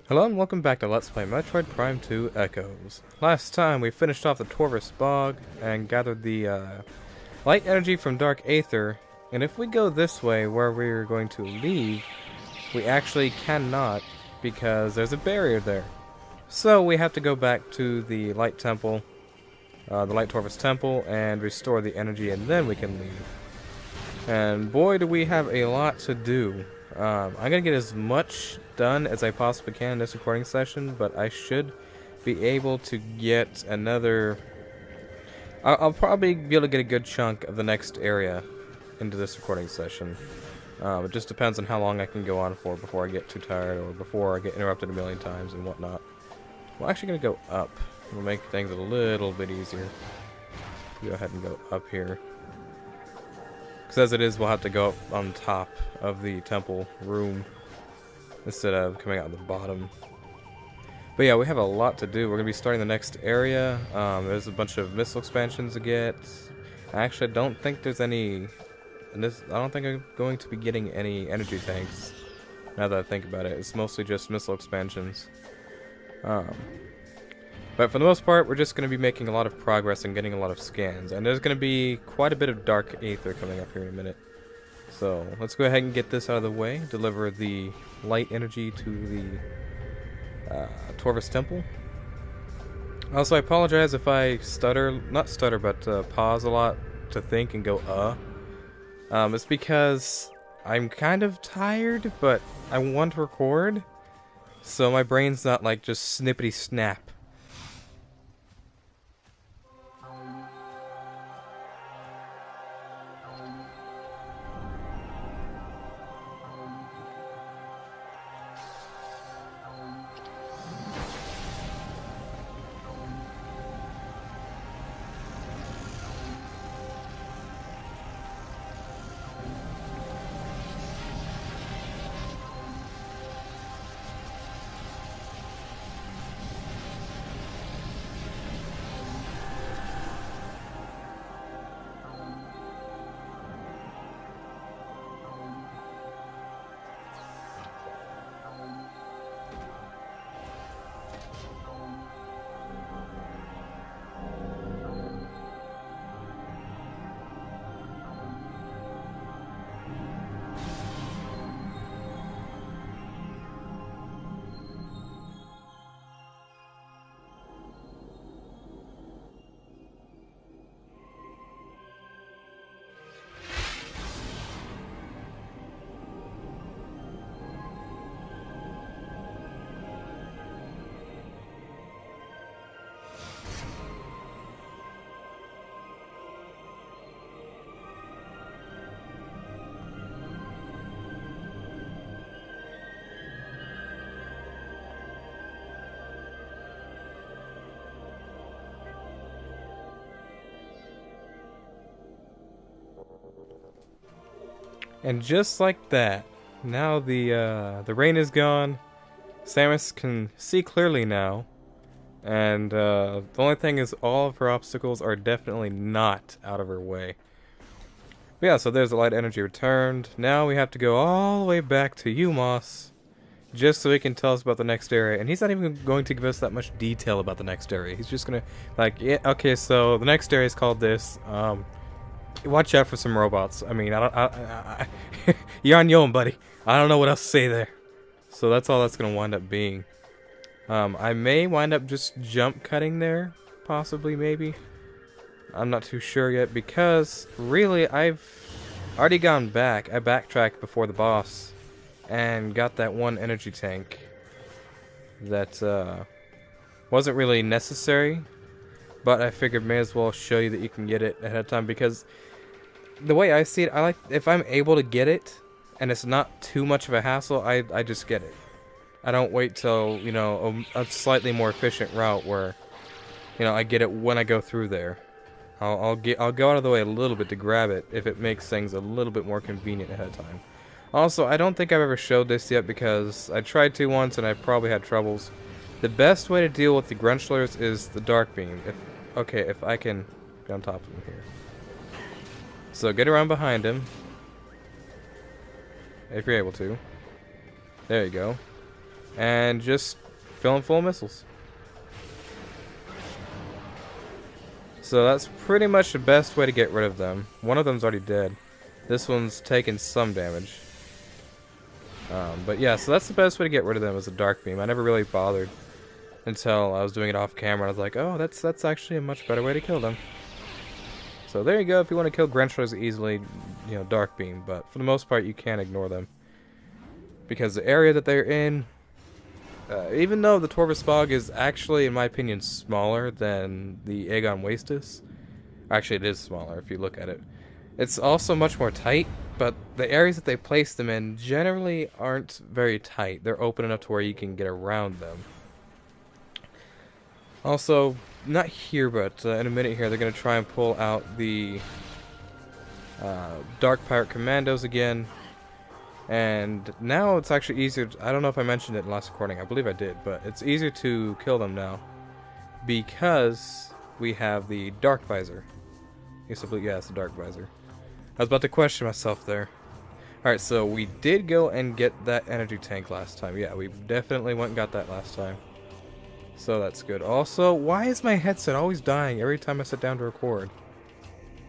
Hello and welcome back to Let's Play Metroid Prime 2 Echoes. Last time we finished off the Torvus bog and gathered the light energy from Dark Aether, and if we go this way where we're going to leave, we actually cannot because there's a barrier there. So we have to go back to the Light Temple, the Light Torvus Temple, and restore the energy, and then we can leave. And boy do we have a lot to do. I'm going to get as much done as I possibly can in this recording session, but I should be able to get another... I'll probably be able to get a good chunk of the next area into this recording session. It just depends on how long I can go on for before I get too tired or before I get interrupted a million times and whatnot. We're actually going to go up. We'll make things a little bit easier. Go ahead and go up here. Because as it is, we'll have to go up on top of the temple room instead of coming out the bottom. But yeah, we have a lot to do. We're going to be starting the next area. There's a bunch of missile expansions to get. Actually, I don't think there's any... I don't think I'm going to be getting any energy tanks, now that I think about it. It's mostly just missile expansions. But for the most part, we're just going to be making a lot of progress and getting a lot of scans. And there's going to be quite a bit of Dark Aether coming up here in a minute. So let's go ahead and get this out of the way. Deliver the light energy to the Torvus Temple. Also, I apologize if I stutter. Not stutter, but pause a lot to think and go, It's because I'm kind of tired, but I want to record. So my brain's not like just snippety snap. And just like that, now the rain is gone. Samus can see clearly now, and the only thing is all of her obstacles are definitely not out of her way. But yeah, so there's the light energy returned. Now we have to go all the way back to Umos, just so he can tell us about the next area. And he's not even going to give us that much detail about the next area. He's just gonna, like, yeah, okay, so the next area is called this. Watch out for some robots. I mean, you're on your own, buddy. I don't know what else to say there. So that's all that's going to wind up being. I may wind up just jump cutting there. Possibly, maybe. I'm not too sure yet because, really, I've already gone back. I backtracked before the boss and got that one energy tank that wasn't really necessary. But I figured may as well show you that you can get it ahead of time because the way I see it, I like if I'm able to get it and it's not too much of a hassle, I just get it. I don't wait till, you know, a slightly more efficient route where, you know, I get it when I go through there. I'll go out of the way a little bit to grab it if it makes things a little bit more convenient ahead of time. Also, I don't think I've ever showed this yet because I tried to once and I probably had troubles. The best way to deal with the Grunchlers is the Dark Beam. If I can get on top of him here. So get around behind him. If you're able to. There you go. and just fill them full of missiles. So that's pretty much the best way to get rid of them. One of them's already dead. This one's taken some damage. But yeah, so that's the best way to get rid of them, is a dark beam. I never really bothered until I was doing it off camera. I was like, oh, that's actually a much better way to kill them. So there you go. If you want to kill Grenchers easily, you know, dark beam. But for the most part, you can't ignore them, because the area that they're in, even though the Torvus bog is actually, in my opinion, smaller than the Aegon Wastes. Actually, it is smaller if you look at it. It's also much more tight, but the areas that they place them in generally aren't very tight. They're open enough to where you can get around them. Also, not here, but in a minute here, they're going to try and pull out the Dark Pirate Commandos again. And now it's actually easier. I don't know if I mentioned it in the last recording. I believe I did, but it's easier to kill them now because we have the Dark Visor. Yeah, it's the Dark Visor. I was about to question myself there. Alright, so we did go and get that energy tank last time. Yeah, we definitely went and got that last time. So that's good. Also, why is my headset always dying every time I sit down to record?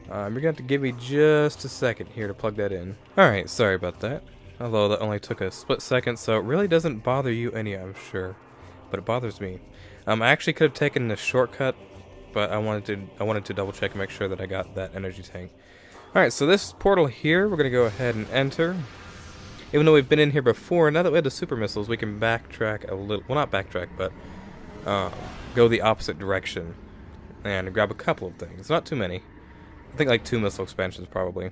You're going to have to give me just a second here to plug that in. Alright, sorry about that. Although that only took a split second, so it really doesn't bother you any, I'm sure. But it bothers me. I actually could have taken the shortcut, but I wanted to double check and make sure that I got that energy tank. Alright, so this portal here, we're going to go ahead and enter. Even though we've been in here before, now that we have the super missiles, we can backtrack a little. Well, not backtrack, but go the opposite direction and grab a couple of things. Not too many. I think like 2 missile expansions probably.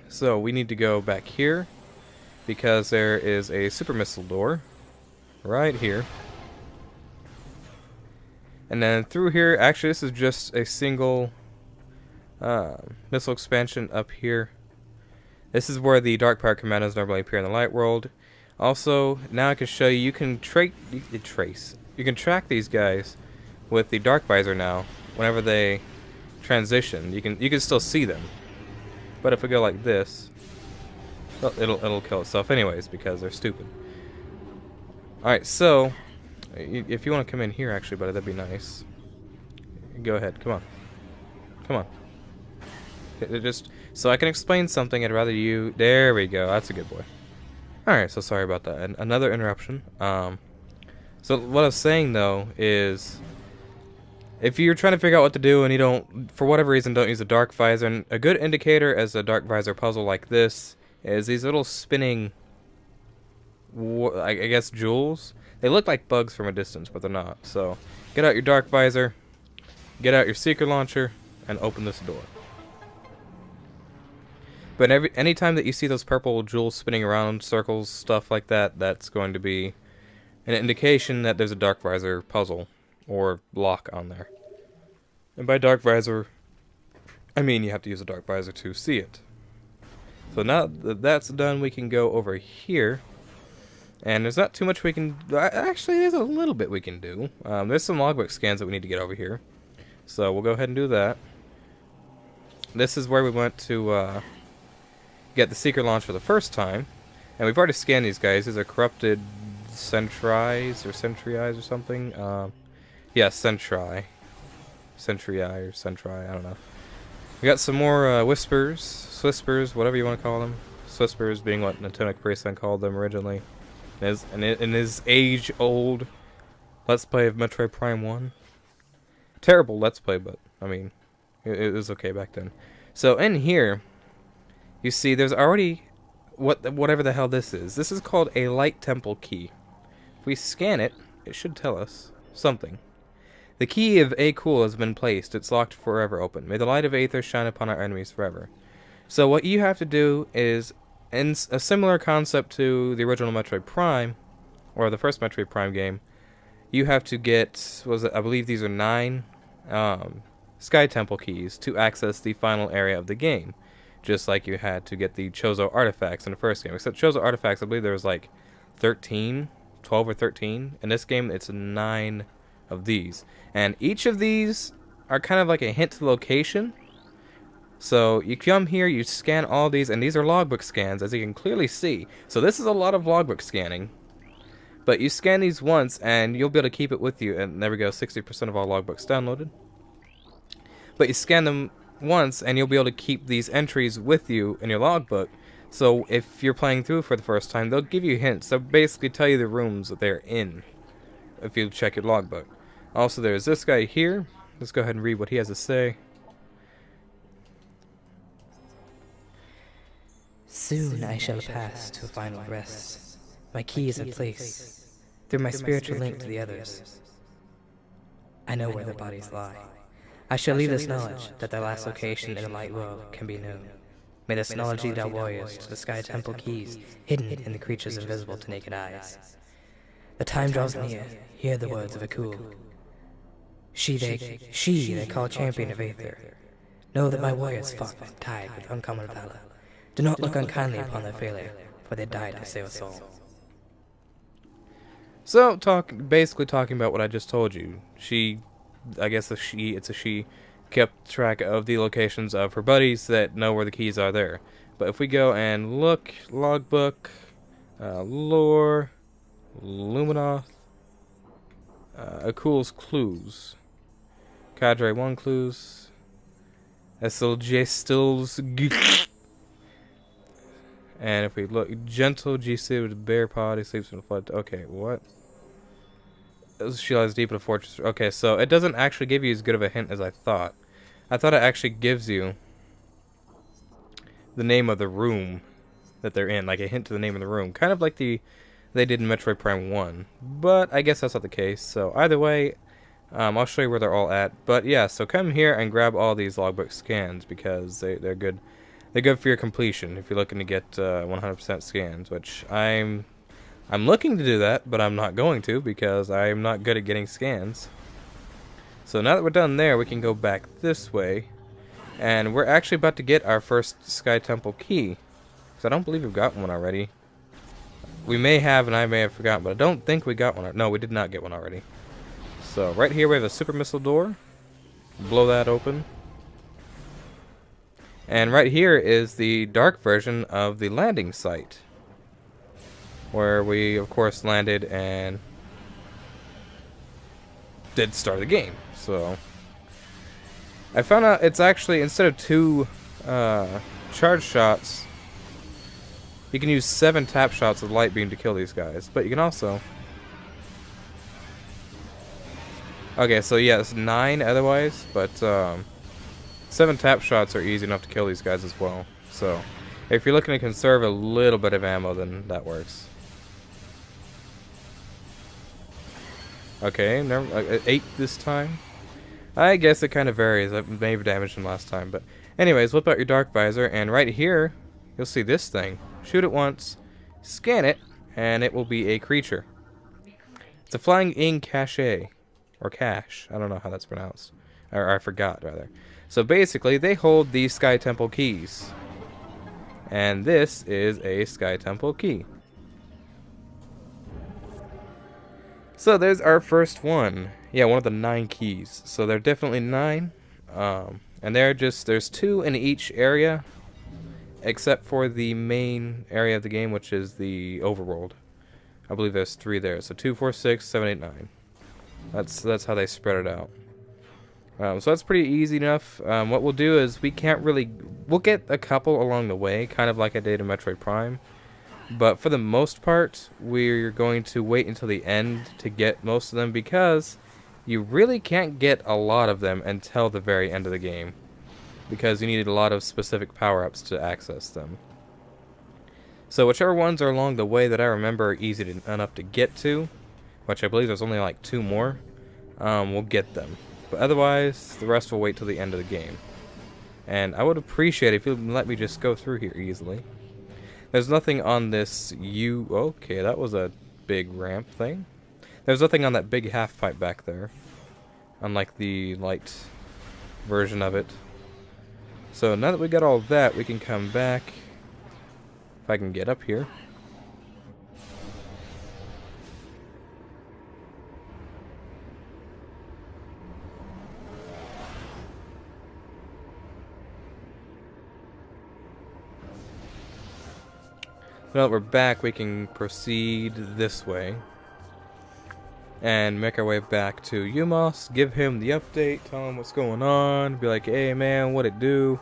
So we need to go back here because there is a super missile door right here. And then through here, actually this is just a single missile expansion up here. This is where the Dark Pirate Commandos normally appear in the light world. Also, now I can show you, you can track these guys with the Dark Visor now. Whenever they transition, you can still see them. But if we go like this, well, it'll kill itself anyways because they're stupid. Alright, so if you want to come in here actually, buddy, that'd be nice. Go ahead, come on. Come on. Just so I can explain something, I'd rather you. There we go. That's a good boy. Alright, so sorry about that. And another interruption. So what I was saying though is, if you're trying to figure out what to do and you don't, for whatever reason, don't use a dark visor, and a good indicator as a dark visor puzzle like this is these little spinning, I guess, jewels. They look like bugs from a distance, but they're not. So get out your dark visor, get out your seeker launcher, and open this door. But any time that you see those purple jewels spinning around, circles, stuff like that, that's going to be an indication that there's a dark visor puzzle or block on there. And by dark visor, I mean you have to use a dark visor to see it. So now that that's done, we can go over here. And there's not too much we can. Actually, there's a little bit we can do. There's some logbook scans that we need to get over here. So we'll go ahead and do that. This is where we went to get the seeker launch for the first time. And we've already scanned these guys. These are corrupted Sentries or Sentryis or something. Yeah, Sentry. Sentryai or Sentry, I don't know. We got some more Whispers, Swispers, whatever you want to call them. Swispers being what Natonic Priestson called them originally. In his age-old Let's Play of Metroid Prime 1. Terrible Let's Play, but, I mean, it was okay back then. So, in here, you see there's already whatever the hell this is. This is called a Light Temple key. If we scan it, it should tell us something. The key of A Cool has been placed. It's locked forever open. May the light of Aether shine upon our enemies forever. So what you have to do is, in a similar concept to the original Metroid Prime, or the first Metroid Prime game, you have to get, I believe these are 9 Sky Temple keys to access the final area of the game. Just like you had to get the Chozo artifacts in the first game. Except Chozo artifacts, I believe there was like 12 or 13. In this game, it's 9 of these. And each of these are kind of like a hint to location. So you come here, you scan all these, and these are logbook scans, as you can clearly see. So this is a lot of logbook scanning. But you scan these once, and you'll be able to keep it with you. And there we go, 60% of all logbooks downloaded. But you scan them once, and you'll be able to keep these entries with you in your logbook. So if you're playing through for the first time, they'll give you hints. They'll basically tell you the rooms that they're in if you check your logbook. Also, there's this guy here. Let's go ahead and read what he has to say. Soon I shall pass to a final rest. My key is in place, through my spiritual link to the others. I know where their bodies lie. I shall leave this knowledge that their last location in the light world can be known. May this knowledge lead our warriors to the Sky Temple keys, hidden in the creatures invisible to naked eyes. The time draws near, hear the words of Akul. She they call champion of Aether. Know that my warriors fought and died with uncommon valor. Do not look unkindly upon their failure, for they died to save us all. So, basically talking about what I just told you. I guess it's a she, kept track of the locations of her buddies that know where the keys are there. But if we go and look, logbook, lore, Luminoth, Akul's clues, Cadre 1 clues, SLJ stills, and if we look, gentle G-suit with bear pod, he sleeps in a flood. Okay, what? She lies deep in a fortress. Okay, so it doesn't actually give you as good of a hint as I thought. I thought it actually gives you the name of the room that they're in, like a hint to the name of the room, kind of like they did in Metroid Prime 1. But I guess that's not the case. So either way, I'll show you where they're all at. But yeah, so come here and grab all these logbook scans because they're good. They're good for your completion if you're looking to get 100% scans, which I'm looking to do that, but I'm not going to because I'm not good at getting scans. So now that we're done there, we can go back this way, and we're actually about to get our first Sky Temple key. Because I don't believe we've got one already. We may have, and I may have forgotten, but I don't think we got one. No, we did not get one already. So right here we have a super missile door. Blow that open. And right here is the dark version of the landing site, where we, of course, landed and did start the game. So I found out it's actually, instead of 2 charge shots, you can use 7 tap shots with light beam to kill these guys. But you can also... Okay, so yeah, it's 9 otherwise, but 7 tap shots are easy enough to kill these guys as well. So if you're looking to conserve a little bit of ammo, then that works. Okay, 8 this time. I guess it kind of varies. I may have damaged him last time, but anyways, whip out your dark visor, and right here you'll see this thing. Shoot it once, scan it, and it will be a creature. It's a flying ink cache, or cache. I don't know how that's pronounced, or I forgot rather. So basically, they hold these Sky Temple keys, and this is a Sky Temple key. So there's our first one. Yeah, one of the 9 keys. So they're definitely 9. And there's 2 in each area, except for the main area of the game, which is the overworld. I believe there's 3 there. So 2, 4, 6, 7, 8, 9. That's how they spread it out. So that's pretty easy enough. What we'll do is we'll get a couple along the way, kind of like I did in Metroid Prime. But for the most part, we're going to wait until the end to get most of them, because you really can't get a lot of them until the very end of the game, because you need a lot of specific power-ups to access them. So whichever ones are along the way that I remember are easy enough to get to, which I believe there's only like 2 more, we'll get them. But otherwise, the rest will wait till the end of the game. And I would appreciate it if you would let me just go through here easily. There's nothing on this okay, that was a big ramp thing. There's nothing on that big half pipe back there, unlike the light version of it. So now that we got all that, we can come back. If I can get up here. Now that we're back, we can proceed this way. and make our way back to Umos, give him the update, tell him what's going on, be like, hey man, what it do?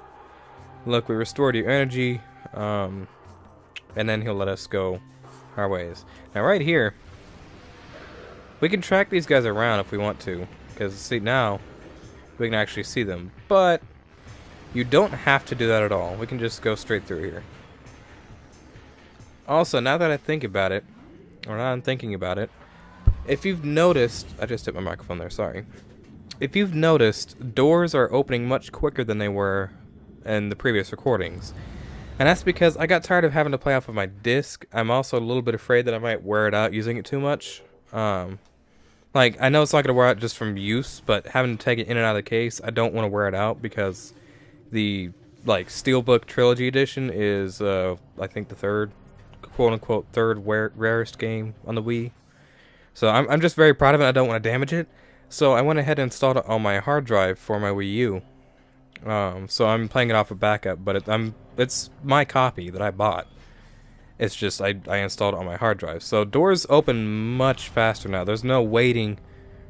Look, we restored your energy, and then he'll let us go our ways. Now right here, we can track these guys around if we want to, because see now, we can actually see them, but you don't have to do that at all. We can just go straight through here. Also, now that I think about it, or now I'm thinking about it, if you've noticed, I just hit my microphone there, sorry. If you've noticed, doors are opening much quicker than they were in the previous recordings. And that's because I got tired of having to play off of my disc. I'm also a little bit afraid that I might wear it out using it too much. Like, I know it's not going to wear out just from use, but having to take it in and out of the case, I don't want to wear it out because the, like, Steelbook Trilogy Edition is, I think the third, quote-unquote, third rarest game on the Wii. So I'm just very proud of it. I don't want to damage it. So I went ahead and installed it on my hard drive for my Wii U. So I'm playing it off of backup, but it's my copy that I bought. It's just I installed it on my hard drive. So doors open much faster now. There's no waiting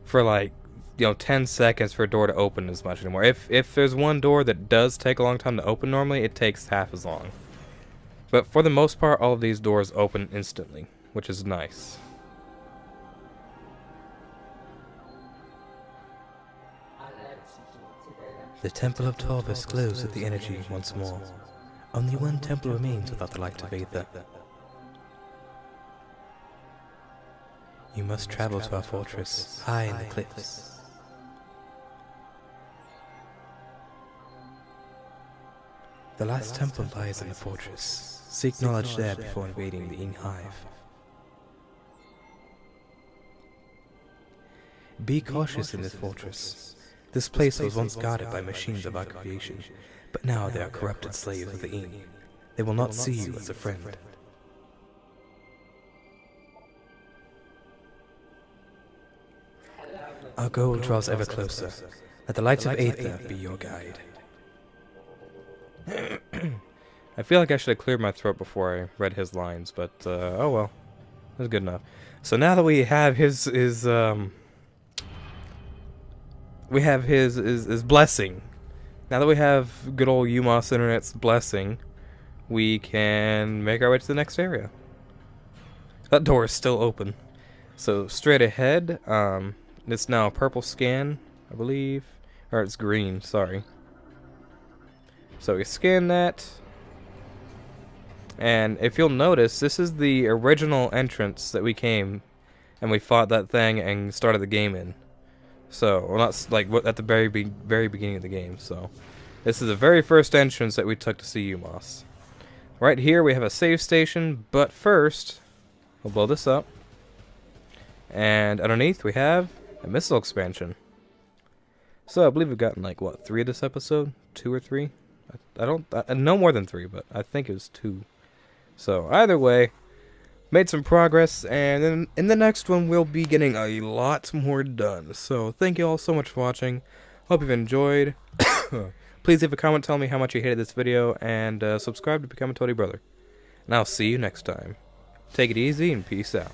for like 10 seconds for a door to open as much anymore. If there's one door that does take a long time to open normally, it takes half as long. But for the most part, all of these doors open instantly, which is nice. The Temple of Torvus glows with the energy once more. Only one temple remains without the light of Aether. You must travel to our fortress, high in the cliffs. The last temple lies in the fortress. Seek knowledge there before invading the Ing Hive. Be cautious in this fortress. This place was once guarded by machines of our creation, but now they are corrupted slaves of the Ing. They will not see you as a friend. Our goal draws ever closer. Let the light of Aether be your guide. I feel like I should have cleared my throat before I read his lines, but oh well. That's good enough. So now that we have his blessing. Now that we have good old Umos Internet's blessing, we can make our way to the next area. That door is still open. So straight ahead, it's now a purple scan, I believe. Or it's green, sorry. So we scan that. And if you'll notice, this is the original entrance that we came and we fought that thing and started the game in. So, well, not like at the very beginning of the game. So, this is the very first entrance that we took to see Umos. Right here we have a save station, but first, we'll blow this up. And underneath we have a missile expansion. So, I believe we've gotten like, what, 3 of this episode? 2 or 3? I no more than 3, but I think it was 2. So, either way, made some progress, and then in the next one we'll be getting a lot more done. So thank you all so much for watching. Hope you've enjoyed. Please leave a comment telling me how much you hated this video, and subscribe to become a Toady Brother. And I'll see you next time. Take it easy and peace out.